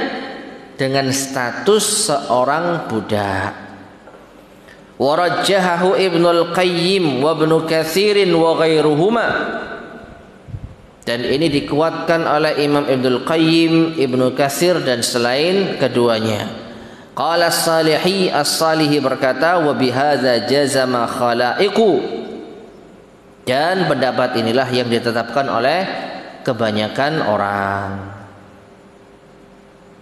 dengan status seorang budak. Warajjahahu Ibnul Qayyim wa Ibnu Katsirin wa ghairuhuma, dan ini dikuatkan oleh Imam Ibnul Qayyim, Ibnu Katsir dan selain keduanya. Qala as-Salihi, as-Salihi berkata, wa bihadza jazama khalaiqu, dan pendapat inilah yang ditetapkan oleh kebanyakan orang.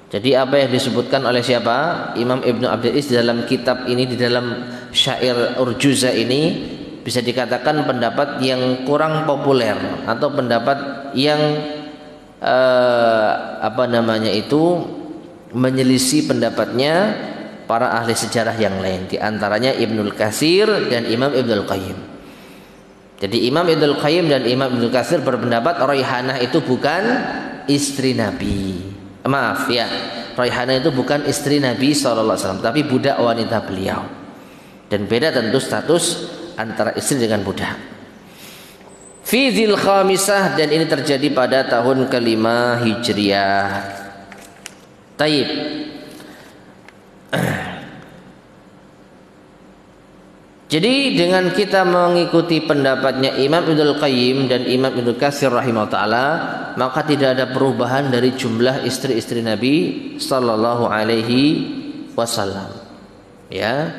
Jadi apa yang disebutkan oleh siapa? Imam Ibnu Abdul Is dalam kitab ini, di dalam syair Urjuza ini, bisa dikatakan pendapat yang kurang populer atau pendapat yang menyelisih pendapatnya para ahli sejarah yang lain, di antaranya Ibnul Katsir dan Imam Ibnul Qayyim. Jadi Imam Ibnul Qayyim dan Imam Ibnul Katsir berpendapat Raihanah itu bukan istri Nabi. Maaf ya, Raihanah itu bukan istri Nabi SAW, tapi budak wanita beliau. Dan beda tentu status antara istri dengan budak. Fi dzil khamisah, dan ini terjadi pada tahun ke-5 Hijriah. Taib. Jadi dengan kita mengikuti pendapatnya Imam Ibnul Qayyim dan Imam Ibnu Katsir rahimahullah taala, maka tidak ada perubahan dari jumlah istri-istri Nabi sallallahu alaihi wasallam. Ya.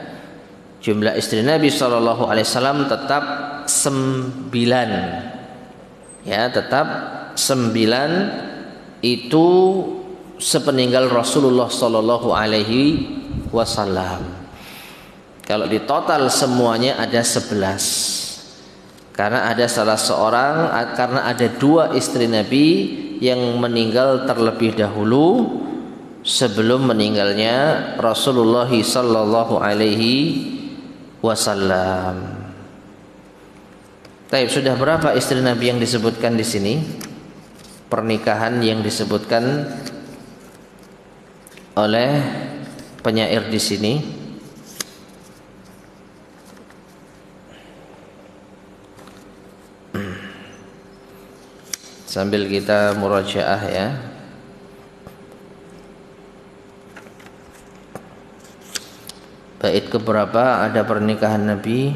Jumlah istri Nabi sallallahu alaihi wasallam tetap 9. Ya, tetap 9 itu sepeninggal Rasulullah sallallahu alaihi wasallam. Kalau di total semuanya ada 11. Karena ada salah seorang, karena ada 2 istri Nabi yang meninggal terlebih dahulu sebelum meninggalnya Rasulullah sallallahu alaihi wasallam. Taib, sudah berapa istri Nabi yang disebutkan di sini? Pernikahan yang disebutkan oleh penyair di sini. Sambil kita murajaah ya. Bait keberapa ada pernikahan Nabi?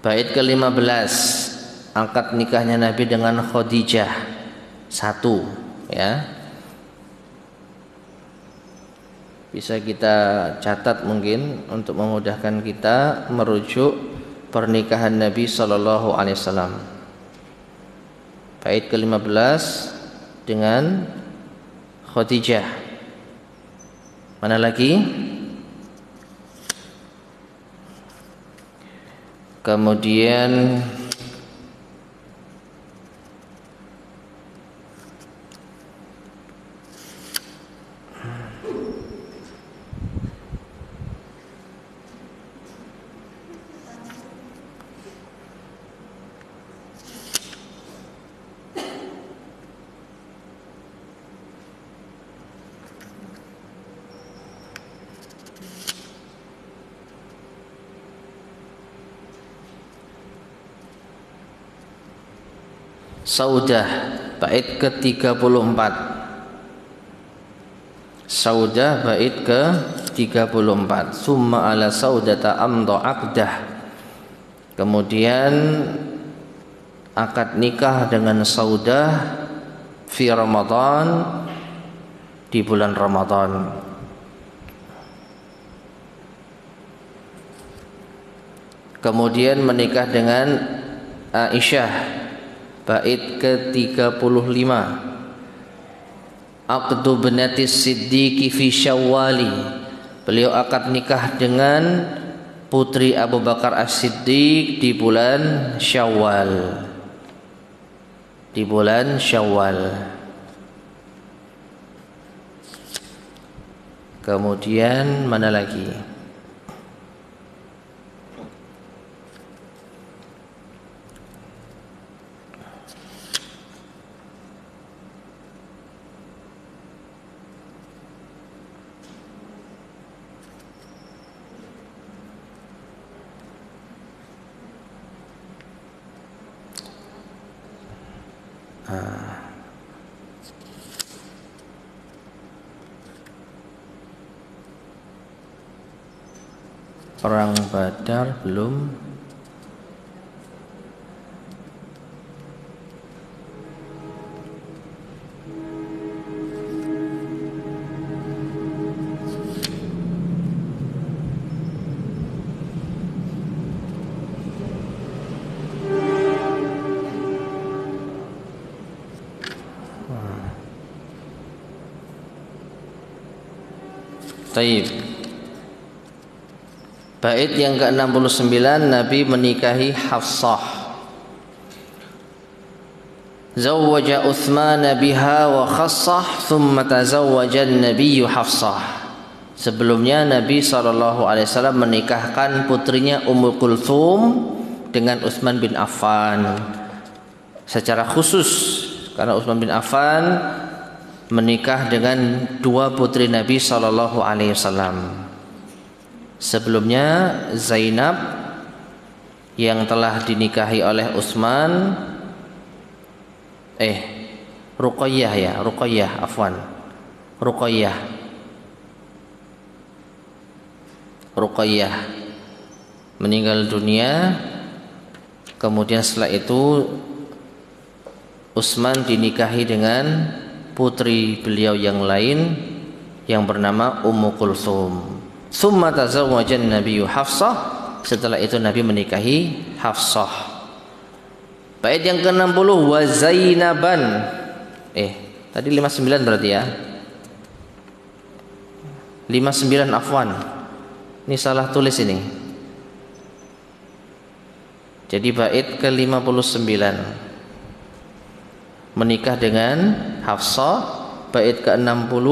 Bait ke-15, akad nikahnya Nabi dengan Khadijah. 1 ya. Bisa kita catat mungkin untuk memudahkan kita merujuk pernikahan Nabi sallallahu alaihi wasallam. Bait ke-15 dengan Khadijah. Mana lagi? Kemudian Saudah, bait ke-34. Saudah bait ke-34. Summa ala saudata amda aqdah. Kemudian akad nikah dengan Saudah fi Ramadan, di bulan Ramadan. Kemudian menikah dengan Aisyah, bait ke-35. Aqdu binati Siddiqi fi Syawwali. Beliau akad nikah dengan putri Abu Bakar As-Siddiq di bulan Syawal. Di bulan Syawal. Kemudian mana lagi? Perang Badar belum. Taib. Bait yang ke-69, Nabi menikahi Hafsah. Zawwaja Utsman biha wa khassah thumma tazawwaja an-nabiy Hafsah. Sebelumnya Nabi SAW menikahkan putrinya Ummu Kulthum dengan Utsman bin Affan secara khusus, karena Utsman bin Affan menikah dengan dua putri Nabi SAW. Sebelumnya Zainab yang telah dinikahi oleh Utsman, Ruqayyah meninggal dunia. Kemudian setelah itu Utsman dinikahi dengan putri beliau yang lain yang bernama Ummu Kulthum. Tsumma tazawwajan nabiyyu Hafsah. Setelah itu Nabi menikahi Hafsah. Bait yang ke-60, wa Zainaban. Tadi 59 berarti ya. 59 afwan. Ini salah tulis ini. Jadi bait ke-59 menikah dengan Hafsah. Bait ke-60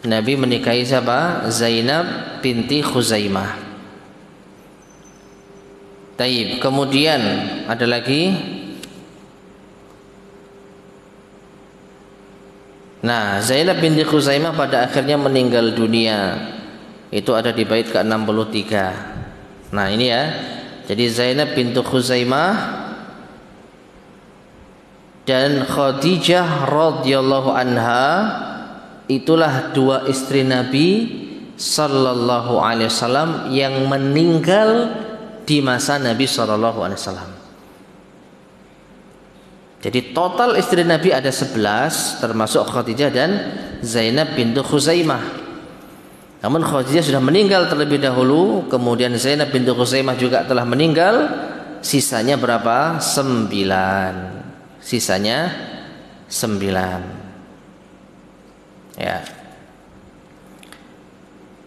Nabi menikahi siapa? Zainab binti Khuzaimah. Taib. Kemudian ada lagi. Nah, Zainab binti Khuzaimah pada akhirnya meninggal dunia. Itu ada di bait ke-63. Nah, ini ya. Jadi Zainab binti Khuzaimah dan Khadijah radhiyallahu anha, itulah dua istri Nabi sallallahu alaihi wasallam yang meninggal di masa Nabi SAW. Jadi total istri Nabi ada 11, termasuk Khadijah dan Zainab bintu Khuzaimah. Namun Khadijah sudah meninggal terlebih dahulu, kemudian Zainab bintu Khuzaimah juga telah meninggal. Sisanya berapa? 9. Sisanya 9. Ya.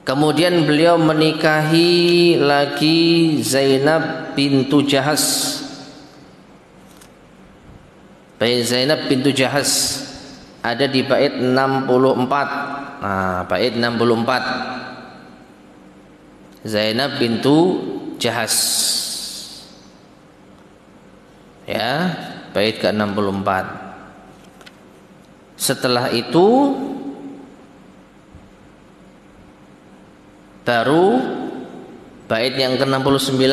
Kemudian beliau menikahi lagi Zainab bintu Jahas. Bait Zainab bintu Jahas ada di bait 64. Nah, bait 64. Zainab bintu Jahas. Ya, bait ke-64. Setelah itu baru bait yang ke-69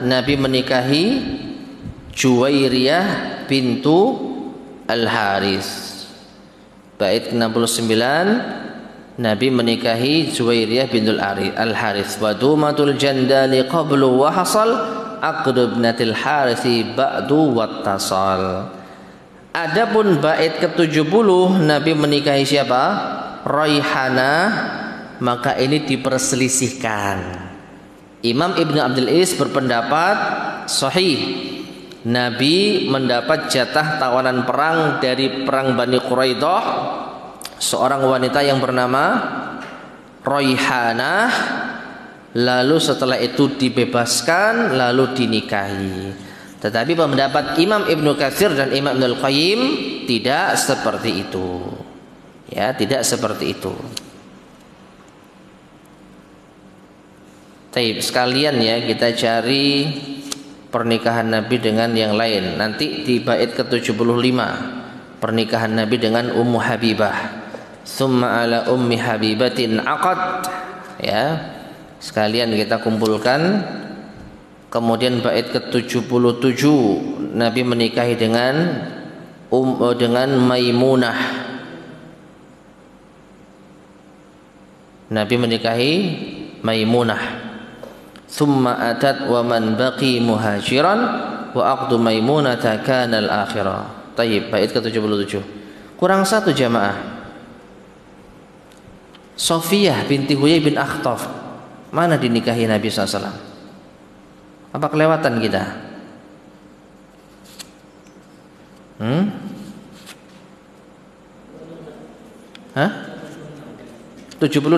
Nabi menikahi Juwairiyah bintu Al-Haris. Bait ke-69 Nabi menikahi Juwairiyah bintul Al-Haris. Wa dumatul jandali qablu wa hasal aqdu ibnatil Harisi ba'du wattasal. Adapun bait ke-70 Nabi menikahi siapa? Raihanah, maka ini diperselisihkan. Imam Ibnu Abdul Is berpendapat sahih. Nabi mendapat jatah tawanan perang dari perang Bani Quraidah, seorang wanita yang bernama Raihanah, lalu setelah itu dibebaskan lalu dinikahi. Tetapi pendapat Imam Ibnu Katsir dan Imam Ibnul Qayyim tidak seperti itu. Ya, tidak seperti itu. Taib, sekalian ya kita cari pernikahan Nabi dengan yang lain. Nanti di bait ke-75 pernikahan Nabi dengan Ummu Habibah. Summa ala Ummi Habibatin aqad. Ya. Sekalian kita kumpulkan. Kemudian bait ke-77 Nabi menikahi dengan Maimunah. Nabi menikahi Maimunah. Thumma atat wa man baqi muhajiran wa aqdu Maimunata kana al-akhirah. Tayyib, bait ke-77. Kurang satu jamaah. Sofiyah binti Huyai bin Akhtab. Mana dinikahi Nabi SAW? Apa kelewatan kita? Hah? 76.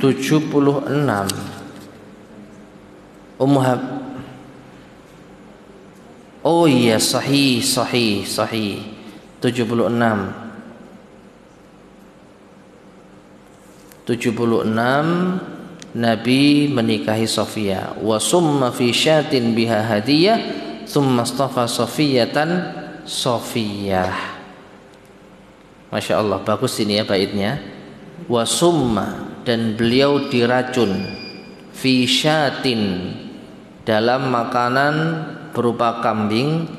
76. Oh iya, sahih 76. Nabi menikahi Sofia. Wa summa fi syatin biha hadiyah summa astafa Sofiyatan Sofiyah. Masya Allah, bagus ini ya baitnya. Wa summa, dan beliau diracun fi syatin, dalam makanan berupa kambing,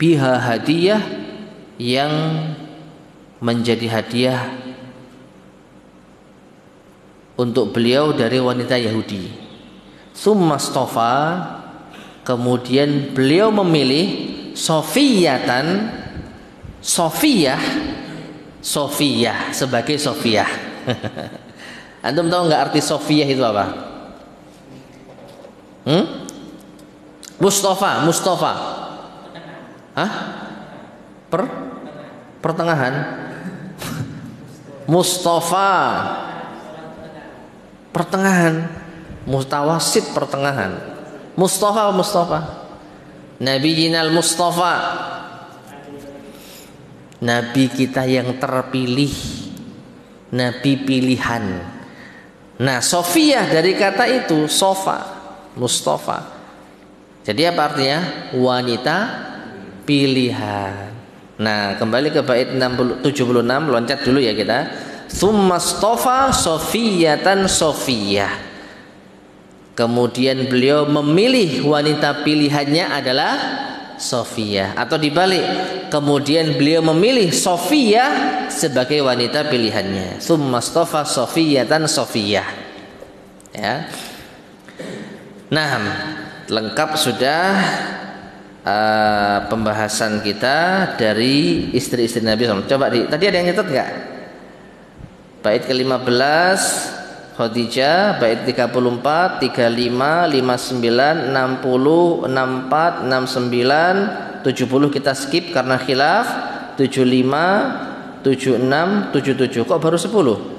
biha hadiah, yang menjadi hadiah untuk beliau dari wanita Yahudi. Summa stofa, kemudian beliau memilih Sofiyatan, Sofiyah sebagai Sofiyah. Antum tahu nggak arti Sofiyah itu apa? Mustafa. Hah? Pertengahan. Mustafa. Pertengahan. Mutawasit pertengahan. Mustafa. Nabi Jinal Mustafa. Nabi kita yang terpilih. Nabi pilihan. Nah, Sofiyah dari kata itu sofa, Mustafa. Jadi apa artinya? Wanita pilihan. Nah, kembali ke bait 76, loncat dulu ya kita. Tsumma stofa Sofiyatan Sofiyah. Kemudian beliau memilih wanita pilihannya adalah Sofiyah, atau dibalik, kemudian beliau memilih Sofiyah sebagai wanita pilihannya. Tsumma stofa Sofiyatan Sofiyah. Ya. Nah, lengkap sudah pembahasan kita dari istri-istri Nabi SAW. Coba tadi ada yang nyetet nggak? Bait ke-15 Khadijah, bait 34, 35, 59, 60, 64, 69, 70 kita skip karena khilaf, 75, 76, 77. Kok baru 10?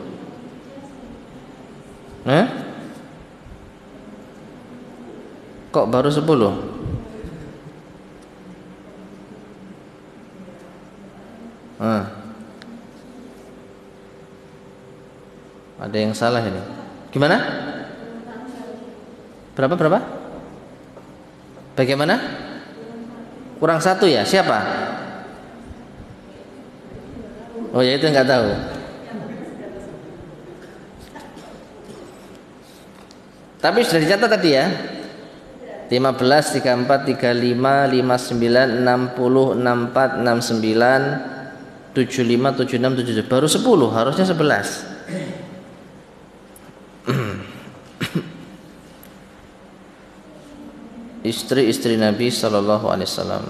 Kok baru 10? Ada yang salah ini. Gimana? Berapa? Bagaimana? Kurang 1 ya? Siapa? Oh ya, itu nggak tahu. Tapi sudah dicatat tadi ya. 15, 34, 35, 59, 60, 64, 69, 75, 76, 77. Baru 10, harusnya 11. Istri-istri Nabi sallallahu alaihi wasallam.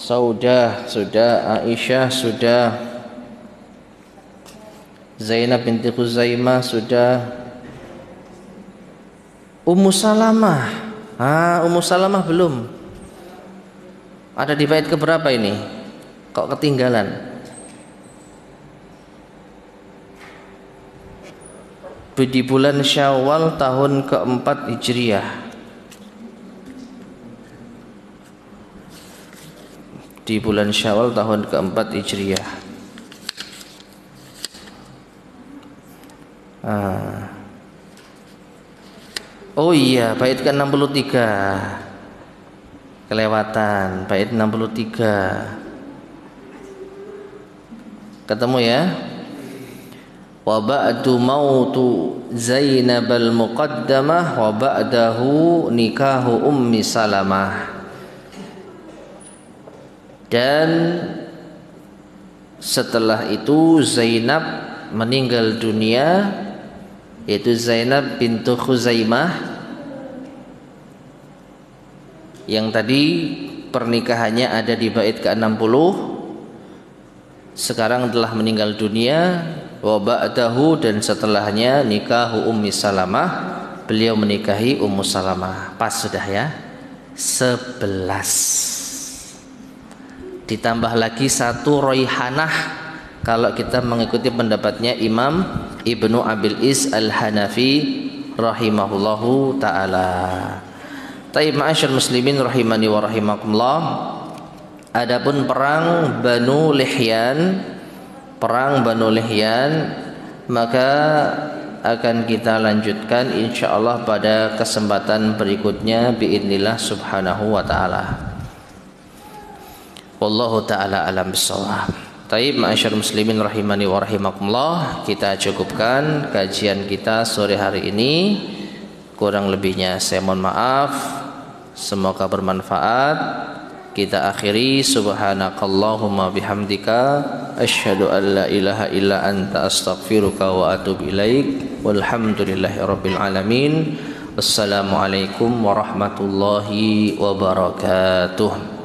Saudah sudah, Aisyah sudah, Zainab binti Khuzaimah sudah, Ummu Salamah. Ummu Salamah belum. Ada di bait keberapa ini? Kok ketinggalan? Di bulan Syawal tahun keempat Hijriah. Di bulan Syawal tahun keempat Hijriah. Oh iya, bait ke-63 kelewatan, bait 63 ketemu ya. Wa ba'du mautu Zainab al-Muqaddamah wa ba'dahu nikahu Ummi Salamah. Dan setelah itu Zainab meninggal dunia, yaitu Zainab bintu Khuzaimah yang tadi pernikahannya ada di bait ke-60, sekarang telah meninggal dunia. Wa ba'dahu, dan setelahnya nikahu Ummi Salamah, beliau menikahi Ummu Salamah. Pas sudah ya, 11. Ditambah lagi 1 Raihanah kalau kita mengikuti pendapatnya Imam Ibnu Abil Is Al-Hanafi rahimahullahu ta'ala. Taib ma'asyar muslimin rahimani wa rahimakumullah. Adapun perang Banu Lihyan, maka akan kita lanjutkan insyaallah pada kesempatan berikutnya biidznillah subhanahu wa ta'ala. Wallahu ta'ala alam bissawab. Taib ma'asyar muslimin rahimani wa rahimakumullah, kita cukupkan kajian kita sore hari ini. Kurang lebihnya saya mohon maaf. Semoga bermanfaat. Kita akhiri subhanakallahumma bihamdika asyhadu an la ilaha illa anta astaghfiruka wa atubu ilaik. Walhamdulillahi rabbil alamin. Wassalamualaikum warahmatullahi wabarakatuh.